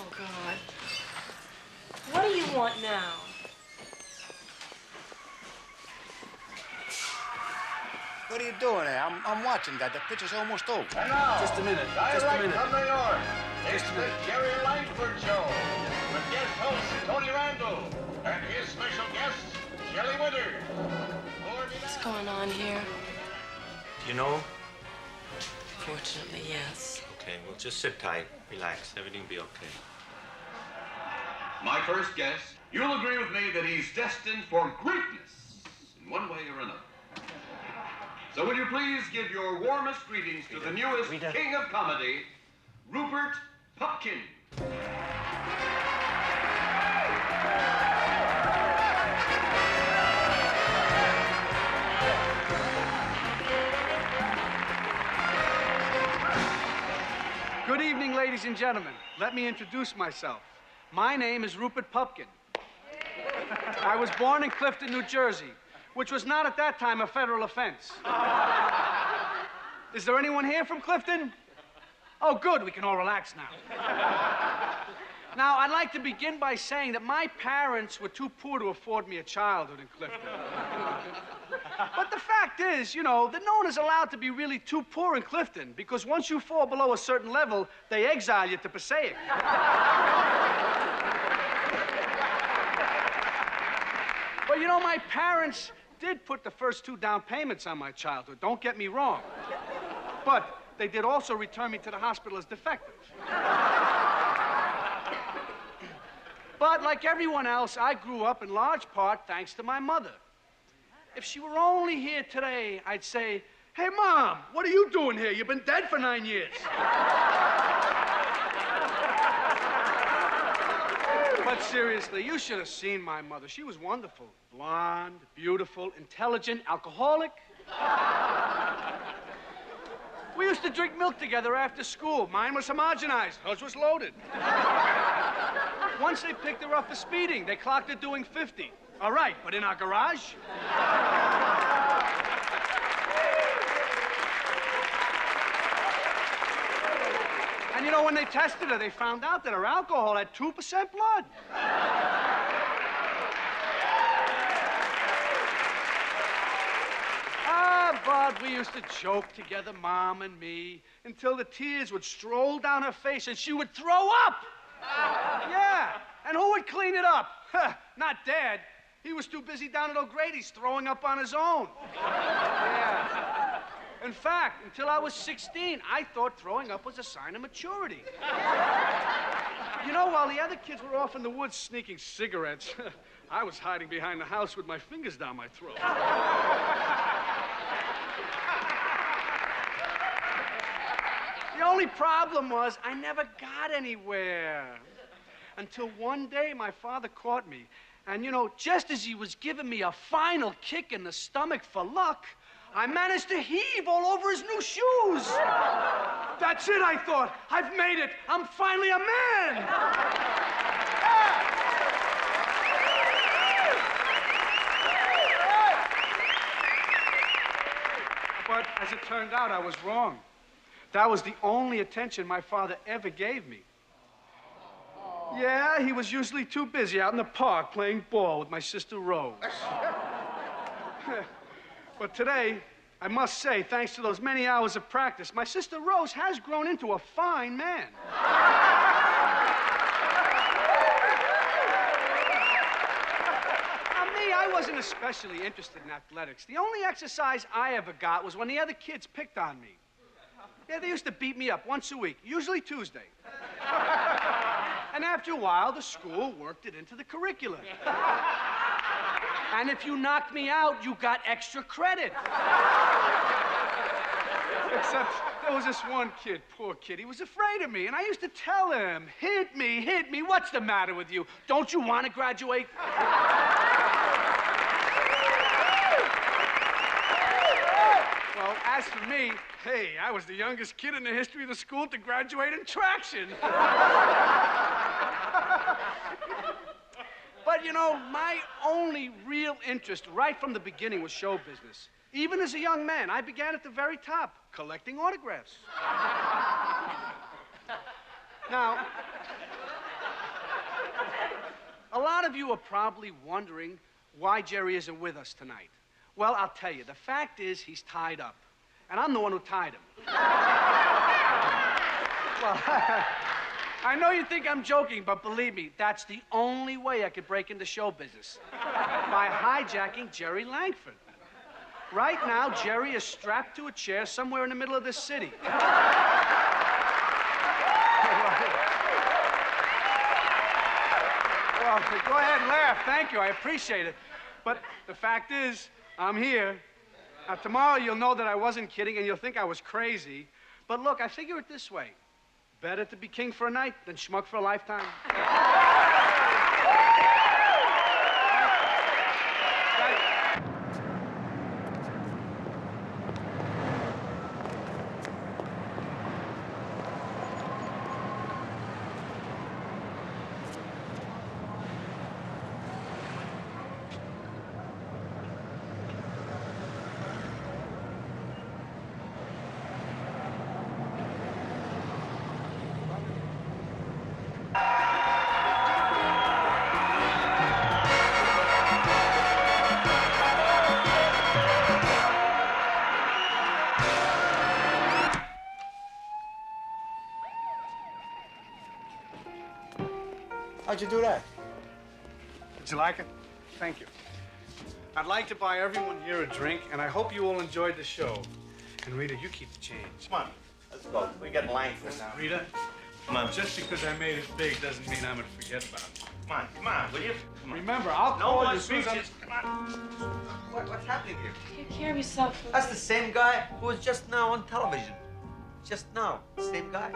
Oh, God. What do you want now? What are you doing there? I'm watching that. The picture's almost over. And now, Just a minute. Direct Just a minute. from New York, it's the Jerry Langford Show with guest host Tony Randall and his special guest, Shelley Withers. What's going on here? You know? Fortunately, yes. Okay, well, just sit tight, relax, everything will be okay. My first guess, you'll agree with me that he's destined for greatness in one way or another. So will you please give your warmest greetings to the newest king of comedy, Rupert Pupkin. Good evening, ladies and gentlemen. Let me introduce myself. My name is Rupert Pupkin. I was born in Clifton, New Jersey, which was not at that time a federal offense. Is there anyone here from Clifton? Oh, good, we can all relax now. Now, I'd like to begin by saying that my parents were too poor to afford me a childhood in Clifton. But the fact is, you know, that no one is allowed to be really too poor in Clifton, because once you fall below a certain level, they exile you to Passaic. But you know, my parents did put the first 2 down payments on my childhood, don't get me wrong. But they did also return me to the hospital as defective. But like everyone else, I grew up in large part thanks to my mother. If she were only here today, I'd say, "Hey, Mom, what are you doing here? You've been dead for 9 years." But seriously, you should have seen my mother. She was wonderful. Blonde, beautiful, intelligent, alcoholic. We used to drink milk together after school. Mine was homogenized. Hers was loaded. Once they picked her up for speeding. They clocked her doing 50. All right, but in our garage? And you know, when they tested her, they found out that her alcohol had 2% blood. But we used to joke together, Mom and me, until the tears would stroll down her face and she would throw up. Yeah, and who would clean it up? Not Dad. He was too busy down at O'Grady's throwing up on his own. Yeah. In fact, until I was 16, I thought throwing up was a sign of maturity. You know, while the other kids were off in the woods sneaking cigarettes, I was hiding behind the house with my fingers down my throat. The only problem was I never got anywhere. Until one day my father caught me. And, you know, just as he was giving me a final kick in the stomach for luck, I managed to heave all over his new shoes. That's it, I thought. I've made it. I'm finally a man. But as it turned out, I was wrong. That was the only attention my father ever gave me. Yeah, he was usually too busy out in the park playing ball with my sister Rose. But today, I must say, thanks to those many hours of practice, my sister Rose has grown into a fine man. Now, me, I wasn't especially interested in athletics. The only exercise I ever got was when the other kids picked on me. Yeah, they used to beat me up once a week, usually Tuesday. And after a while, the school worked it into the curriculum. And if you knocked me out, you got extra credit. Except there was this one kid, poor kid. He was afraid of me, and I used to tell him, hit me, what's the matter with you? Don't you want to graduate? Well, as for me, hey, I was the youngest kid in the history of the school to graduate in traction. But, you know, my only real interest right from the beginning was show business. Even as a young man, I began at the very top, collecting autographs. Now, A lot of you are probably wondering why Jerry isn't with us tonight. Well, I'll tell you. The fact is he's tied up. And I'm the one who tied him. Well, I know you think I'm joking, but believe me, that's the only way I could break into show business. By hijacking Jerry Langford. Right now, Jerry is strapped to a chair somewhere in the middle of this city. Well, go ahead and laugh. Thank you. I appreciate it. But the fact is, I'm here. Now, tomorrow you'll know that I wasn't kidding and you'll think I was crazy. But look, I figure it this way. Better to be king for a night than schmuck for a lifetime. How'd you do that? Did you like it? Thank you. I'd like to buy everyone here a drink, and I hope you all enjoyed the show. And Rita, you keep the change. Come on, let's go. We got Langford now. Rita, Come on. just because I made it big doesn't mean I'm gonna forget about it. Come on, will you? Come on. Remember, I'll No call more you as soon as I'm... speeches. Come on. What's happening here? Take care of yourself. That's the same guy who was just now on television. Just now. Same guy.